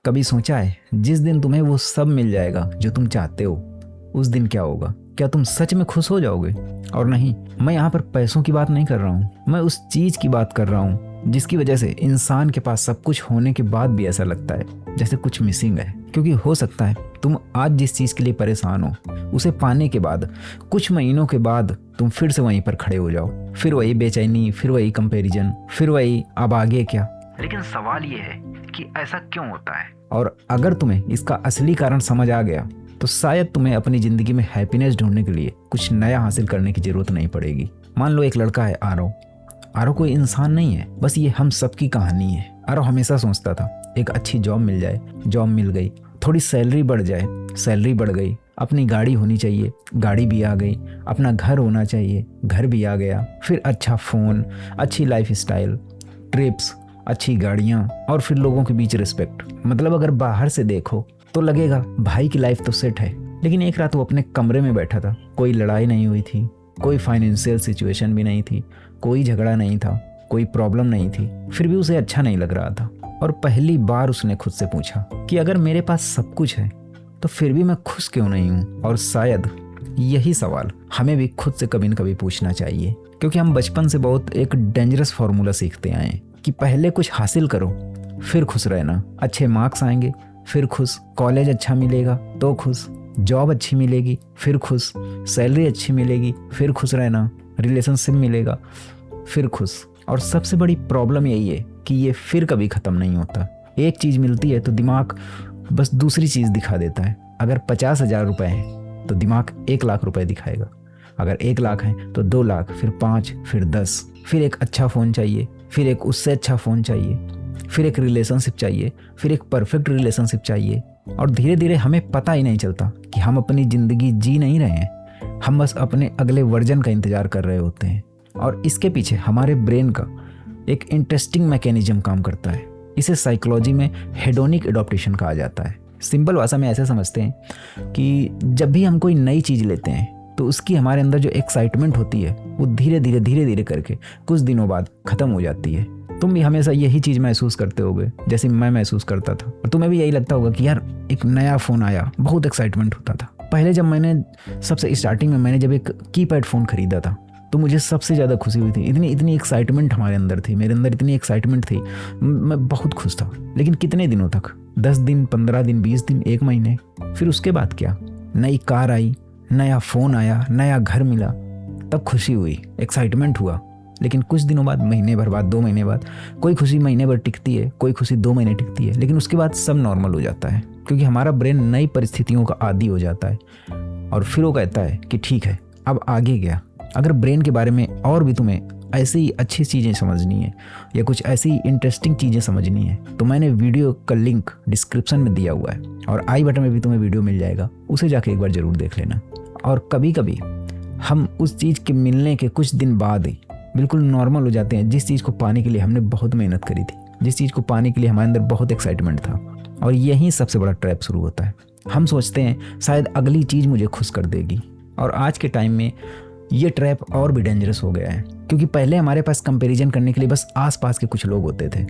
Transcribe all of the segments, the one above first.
कभी सोचा है जिस दिन तुम्हें वो सब मिल जाएगा जो तुम चाहते हो, उस दिन क्या होगा? क्या तुम सच में खुश हो जाओगे? और नहीं, मैं यहाँ पर पैसों की बात नहीं कर रहा हूँ, मैं उस चीज़ की बात कर रहा हूँ जिसकी वजह से इंसान के पास सब कुछ होने के बाद भी ऐसा लगता है जैसे कुछ मिसिंग है। क्योंकि हो सकता है तुम आज जिस चीज़ के लिए परेशान हो, उसे पाने के बाद कुछ महीनों के बाद तुम फिर से वहीं पर खड़े हो जाओ, फिर वही बेचैनी, फिर वही कंपैरिजन, फिर वही अब आगे क्या। लेकिन सवाल ये है कि ऐसा क्यों होता है? और अगर तुम्हें इसका असली कारण समझ आ गया तो शायद तुम्हें अपनी ज़िंदगी में हैप्पीनेस ढूंढने के लिए कुछ नया हासिल करने की ज़रूरत नहीं पड़ेगी। मान लो एक लड़का है आरव। आरव कोई इंसान नहीं है, बस ये हम सबकी कहानी है। आरव हमेशा सोचता था एक अच्छी जॉब मिल जाए, जॉब मिल गई, थोड़ी सैलरी बढ़ जाए, सैलरी बढ़ गई, अपनी गाड़ी होनी चाहिए, गाड़ी भी आ गई, अपना घर होना चाहिए, घर भी आ गया, फिर अच्छा फ़ोन, अच्छी लाइफ स्टाइल, ट्रिप्स, अच्छी गाड़ियाँ और फिर लोगों के बीच रिस्पेक्ट। मतलब अगर बाहर से देखो तो लगेगा भाई की लाइफ तो सेट है। लेकिन एक रात वो अपने कमरे में बैठा था, कोई लड़ाई नहीं हुई थी, कोई फाइनेंशियल सिचुएशन भी नहीं थी, कोई झगड़ा नहीं था, कोई प्रॉब्लम नहीं थी, फिर भी उसे अच्छा नहीं लग रहा था। और पहली बार उसने खुद से पूछा कि अगर मेरे पास सब कुछ है तो फिर भी मैं खुश क्यों नहीं हूँ? और शायद यही सवाल हमें भी खुद से कभी न कभी पूछना चाहिए, क्योंकि हम बचपन से बहुत एक डेंजरस फॉर्मूला सीखते आए हैं कि पहले कुछ हासिल करो फिर खुश रहना, अच्छे मार्क्स आएंगे फिर खुश, कॉलेज अच्छा मिलेगा तो खुश, जॉब अच्छी मिलेगी फिर खुश, सैलरी अच्छी मिलेगी फिर खुश रहना, रिलेशनशिप मिलेगा फिर खुश। और सबसे बड़ी प्रॉब्लम यही है कि ये फिर कभी ख़त्म नहीं होता। एक चीज़ मिलती है तो दिमाग बस दूसरी चीज़ दिखा देता है। अगर 50,000 रुपये हैं तो दिमाग 1,00,000 रुपये दिखाएगा, अगर 1,00,000 हैं तो 2,00,000, फिर 5, फिर 10, फिर एक अच्छा फ़ोन चाहिए, फिर एक उससे अच्छा फ़ोन चाहिए, फिर एक रिलेशनशिप चाहिए, फिर एक परफेक्ट रिलेशनशिप चाहिए। और धीरे धीरे हमें पता ही नहीं चलता कि हम अपनी ज़िंदगी जी नहीं रहे हैं, हम बस अपने अगले वर्जन का इंतज़ार कर रहे होते हैं। और इसके पीछे हमारे ब्रेन का एक इंटरेस्टिंग मैकेनिज्म काम करता है। इसे साइकोलॉजी में हेडोनिक एडॉप्टेशन कहा जाता है। सिंपल भाषा में ऐसे समझते हैं कि जब भी हम कोई नई चीज़ लेते हैं तो उसकी हमारे अंदर जो एक्साइटमेंट होती है वो धीरे धीरे करके कुछ दिनों बाद ख़त्म हो जाती है। तुम भी हमेशा यही चीज़ महसूस करते होगे जैसे मैं महसूस करता था, और तुम्हें भी यही लगता होगा कि यार एक नया फ़ोन आया, बहुत एक्साइटमेंट होता था। पहले जब मैंने सबसे स्टार्टिंग में मैंने जब एक कीपैड फ़ोन ख़रीदा था तो मुझे सबसे ज़्यादा खुशी हुई थी। इतनी एक्साइटमेंट हमारे अंदर थी, मेरे अंदर इतनी एक्साइटमेंट थी, मैं बहुत खुश था। लेकिन कितने दिनों तक? 10 दिन, 15 दिन, 20 दिन, 1 महीने। फिर उसके बाद क्या? नई कार आई, नया फ़ोन आया, नया घर मिला, तब खुशी हुई, एक्साइटमेंट हुआ। लेकिन कुछ दिनों बाद, महीने भर बाद, 2 महीने बाद, कोई खुशी महीने भर टिकती है, कोई खुशी 2 महीने टिकती है, लेकिन उसके बाद सब नॉर्मल हो जाता है, क्योंकि हमारा ब्रेन नई परिस्थितियों का आदी हो जाता है। और फिर वो कहता है कि ठीक है, अब आगे क्या? अगर ब्रेन के बारे में और भी तुम्हें ऐसी ही अच्छी चीज़ें समझनी है या कुछ ऐसी इंटरेस्टिंग चीज़ें समझनी है तो मैंने वीडियो का लिंक डिस्क्रिप्शन में दिया हुआ है और आई बटन में भी तुम्हें वीडियो मिल जाएगा, उसे जाके एक बार ज़रूर देख लेना। और कभी कभी हम उस चीज़ के मिलने के कुछ दिन बाद ही बिल्कुल नॉर्मल हो जाते हैं, जिस चीज़ को पाने के लिए हमने बहुत मेहनत करी थी, जिस चीज़ को पाने के लिए हमारे अंदर बहुत एक्साइटमेंट था। और यही सबसे बड़ा ट्रैप शुरू होता है। हम सोचते हैं शायद अगली चीज़ मुझे खुश कर देगी। और आज के टाइम में ये ट्रैप और भी डेंजरस हो गया है, क्योंकि पहले हमारे पास कंपैरिजन करने के लिए बस आसपास के कुछ लोग होते थे,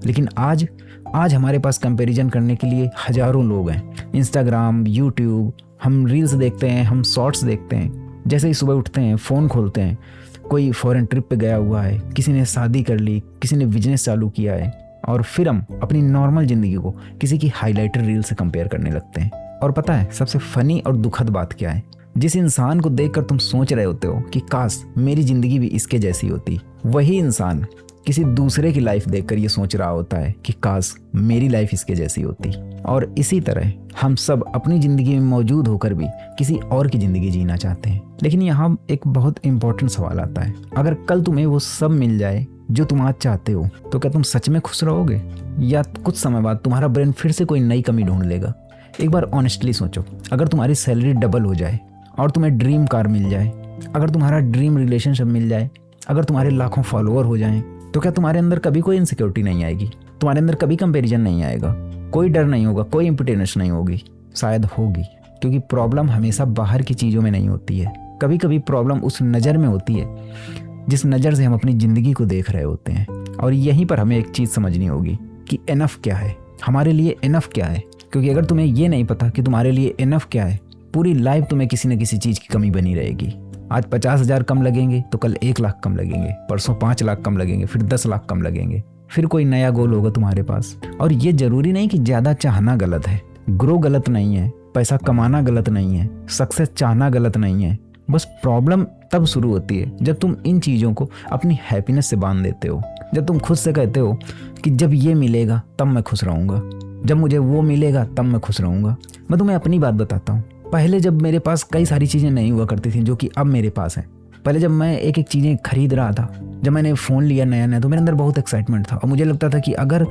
लेकिन आज हमारे पास कंपैरिजन करने के लिए हज़ारों लोग हैं। इंस्टाग्राम, यूट्यूब, हम रील्स देखते हैं, हम शॉर्ट्स देखते हैं। जैसे ही सुबह उठते हैं, फ़ोन खोलते हैं, कोई फॉरेन ट्रिप पे गया हुआ है, किसी ने शादी कर ली, किसी ने बिजनेस चालू किया है, और फिर हम अपनी नॉर्मल ज़िंदगी को किसी की हाईलाइटेड रील से कंपेयर करने लगते हैं। और पता है सबसे फ़नी और दुखद बात क्या है? जिस इंसान को देखकर तुम सोच रहे होते हो कि काश मेरी ज़िंदगी भी इसके जैसी होती, वही इंसान किसी दूसरे की लाइफ देखकर ये सोच रहा होता है कि काश मेरी लाइफ इसके जैसी होती। और इसी तरह हम सब अपनी ज़िंदगी में मौजूद होकर भी किसी और की ज़िंदगी जीना चाहते हैं। लेकिन यहाँ एक बहुत इंपॉर्टेंट सवाल आता है, अगर कल तुम्हें वो सब मिल जाए जो तुम आज चाहते हो तो क्या तुम सच में खुश रहोगे, या कुछ समय बाद तुम्हारा ब्रेन फिर से कोई नई कमी ढूंढ लेगा? एक बार ऑनेस्टली सोचो, अगर तुम्हारी सैलरी डबल हो जाए और तुम्हें ड्रीम कार मिल जाए, अगर तुम्हारा ड्रीम रिलेशनशिप मिल जाए, अगर तुम्हारे लाखों फॉलोअर हो जाएं, तो क्या तुम्हारे अंदर कभी कोई इनसिक्योरिटी नहीं आएगी? तुम्हारे अंदर कभी कंपैरिजन नहीं आएगा? कोई डर नहीं होगा? कोई इम्पोर्टेंस नहीं होगी? शायद होगी, क्योंकि प्रॉब्लम हमेशा बाहर की चीज़ों में नहीं होती है। कभी कभी प्रॉब्लम उस नज़र में होती है जिस नज़र से हम अपनी ज़िंदगी को देख रहे होते हैं। और यहीं पर हमें एक चीज़ समझनी होगी कि इनफ क्या है। हमारे लिए इनफ क्या है। क्योंकि अगर तुम्हें ये नहीं पता कि तुम्हारे लिए इनफ क्या है, पूरी लाइफ तुम्हें किसी न किसी चीज़ की कमी बनी रहेगी। आज 50,000 कम लगेंगे तो कल 1 लाख कम लगेंगे, परसों 5 लाख कम लगेंगे, फिर 10 लाख कम लगेंगे, फिर कोई नया गोल होगा तुम्हारे पास। और ये जरूरी नहीं कि ज़्यादा चाहना गलत है, ग्रो गलत नहीं है, पैसा कमाना गलत नहीं है, सक्सेस चाहना गलत नहीं है। बस प्रॉब्लम तब शुरू होती है जब तुम इन चीज़ों को अपनी हैप्पीनेस से बांध देते हो। जब तुम खुद से कहते हो कि जब ये मिलेगा तब मैं खुश रहूँगा, जब मुझे वो मिलेगा तब मैं खुश रहूँगा। मैं तुम्हें अपनी बात बताता हूँ। पहले जब मेरे पास कई सारी चीज़ें नहीं हुआ करती थी जो कि अब मेरे पास हैं, पहले जब मैं एक एक चीज़ें खरीद रहा था, जब मैंने फ़ोन लिया नया नया, तो मेरे अंदर बहुत एक्साइटमेंट था और मुझे लगता था कि अगर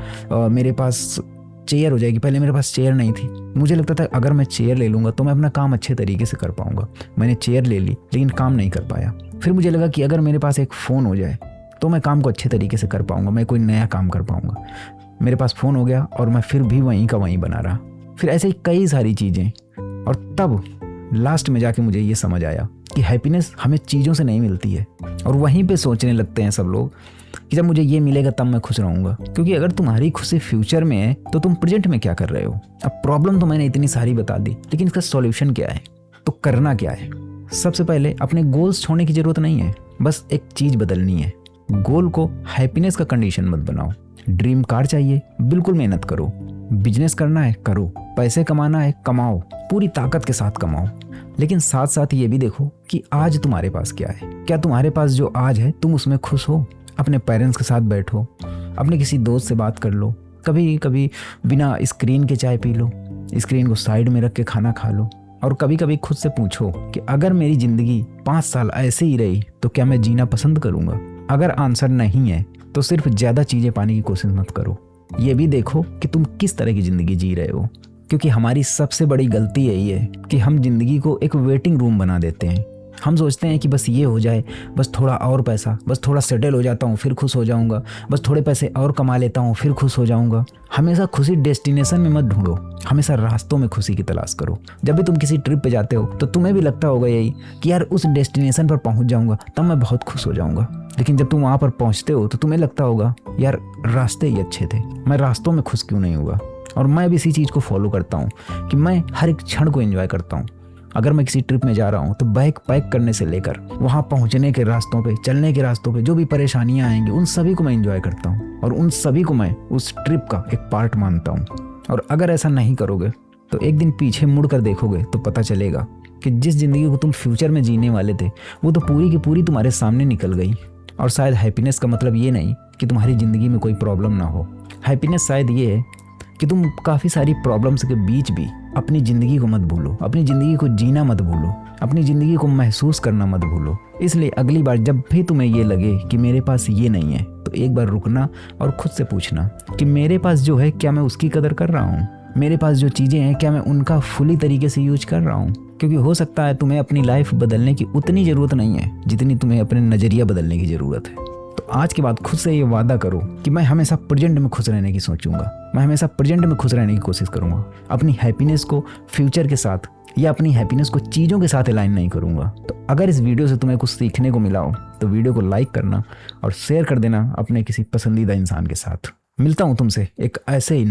मेरे पास चेयर हो जाएगी। पहले मेरे पास चेयर नहीं थी, मुझे लगता था अगर मैं चेयर ले लूँगा तो मैं अपना काम अच्छे तरीके से कर पाऊँगा। मैंने चेयर ले ली लेकिन काम नहीं कर पाया। फिर मुझे लगा कि अगर मेरे पास एक फ़ोन हो जाए तो मैं काम को अच्छे तरीके से कर पाऊँगा, मैं कोई नया काम कर पाऊँगा। मेरे पास फ़ोन हो गया और मैं फिर भी वहीं का वहीं बना रहा। फिर ऐसे ही कई सारी चीज़ें, और तब लास्ट में जाके मुझे ये समझ आया कि हैप्पीनेस हमें चीज़ों से नहीं मिलती है। और वहीं पे सोचने लगते हैं सब लोग कि जब मुझे ये मिलेगा तब मैं खुश रहूँगा। क्योंकि अगर तुम्हारी खुशी फ्यूचर में है तो तुम प्रेजेंट में क्या कर रहे हो। अब प्रॉब्लम तो मैंने इतनी सारी बता दी, लेकिन इसका सॉल्यूशन क्या है, तो करना क्या है। सबसे पहले अपने गोल्स छोड़ने की ज़रूरत नहीं है, बस एक चीज़ बदलनी है। गोल को हैप्पीनेस का कंडीशन मत बनाओ। ड्रीम कार चाहिए, बिल्कुल मेहनत करो। बिजनेस करना है, करो। पैसे कमाना है, कमाओ, पूरी ताकत के साथ कमाओ। लेकिन साथ साथ ये भी देखो कि आज तुम्हारे पास क्या है। क्या तुम्हारे पास जो आज है तुम उसमें खुश हो। अपने पेरेंट्स के साथ बैठो, अपने किसी दोस्त से बात कर लो, कभी कभी बिना स्क्रीन के चाय पी लो, स्क्रीन को साइड में रख के खाना खा लो। और कभी कभी खुद से पूछो कि अगर मेरी ज़िंदगी 5 साल ऐसे ही रही तो क्या मैं जीना पसंद करूँगा। अगर आंसर नहीं है तो सिर्फ ज़्यादा चीज़ें पाने की कोशिश मत करो। ये भी देखो कि तुम किस तरह की ज़िंदगी जी रहे हो। क्योंकि हमारी सबसे बड़ी गलती यही है कि हम ज़िंदगी को एक वेटिंग रूम बना देते हैं। हम सोचते हैं कि बस ये हो जाए, बस थोड़ा और पैसा, बस थोड़ा सेटल हो जाता हूँ फिर खुश हो जाऊँगा, बस थोड़े पैसे और कमा लेता हूँ फिर खुश हो जाऊँगा। हमेशा खुशी डेस्टिनेशन में मत ढूंढो, हमेशा रास्तों में खुशी की तलाश करो। जब भी तुम किसी ट्रिप पे जाते हो तो तुम्हें भी लगता होगा यही कि यार उस डेस्टिनेशन पर पहुँच जाऊँगा तब मैं बहुत खुश हो जाऊँगा। लेकिन जब तुम वहाँ पर पहुँचते हो तो तुम्हें लगता होगा यार रास्ते ही अच्छे थे, मैं रास्तों में खुश क्यों नहीं हुआ। और मैं भी इसी चीज़ को फॉलो करता हूँ कि मैं हर एक क्षण को एंजॉय करता हूँ। अगर मैं किसी ट्रिप में जा रहा हूँ तो बैग पैक करने से लेकर वहाँ पहुँचने के रास्तों पे, चलने के रास्तों पे जो भी परेशानियाँ आएंगी उन सभी को मैं एंजॉय करता हूँ और उन सभी को मैं उस ट्रिप का एक पार्ट मानता हूँ। और अगर ऐसा नहीं करोगे तो एक दिन पीछे मुड़ कर देखोगे तो पता चलेगा कि जिस ज़िंदगी को तुम फ्यूचर में जीने वाले थे वो तो पूरी की पूरी तुम्हारे सामने निकल गई। और शायद हैप्पीनेस का मतलब ये नहीं कि तुम्हारी ज़िंदगी में कोई प्रॉब्लम ना हो। हैप्पीनेस शायद ये है कि तुम काफ़ी सारी प्रॉब्लम्स के बीच भी अपनी ज़िंदगी को मत भूलो, अपनी ज़िंदगी को जीना मत भूलो, अपनी ज़िंदगी को महसूस करना मत भूलो। इसलिए अगली बार जब भी तुम्हें ये लगे कि मेरे पास ये नहीं है तो एक बार रुकना और खुद से पूछना कि मेरे पास जो है क्या मैं उसकी कदर कर रहा हूँ, मेरे पास जो चीज़ें हैं क्या मैं उनका फुली तरीके से यूज कर रहा हूँ। क्योंकि हो सकता है तुम्हें अपनी लाइफ बदलने की उतनी ज़रूरत नहीं है जितनी तुम्हें अपने नज़रिया बदलने की ज़रूरत है। तो आज के बाद खुद से ये वादा करो कि मैं हमेशा प्रेजेंट में खुश रहने की सोचूंगा, मैं हमेशा प्रेजेंट में खुश रहने की कोशिश करूंगा। अपनी हैप्पीनेस को फ्यूचर के साथ या अपनी हैप्पीनेस को चीज़ों के साथ अलाइन नहीं करूंगा। तो अगर इस वीडियो से तुम्हें कुछ सीखने को मिला हो तो वीडियो को लाइक करना और शेयर कर देना अपने किसी पसंदीदा इंसान के साथ। मिलता हूँ तुमसे एक ऐसे ही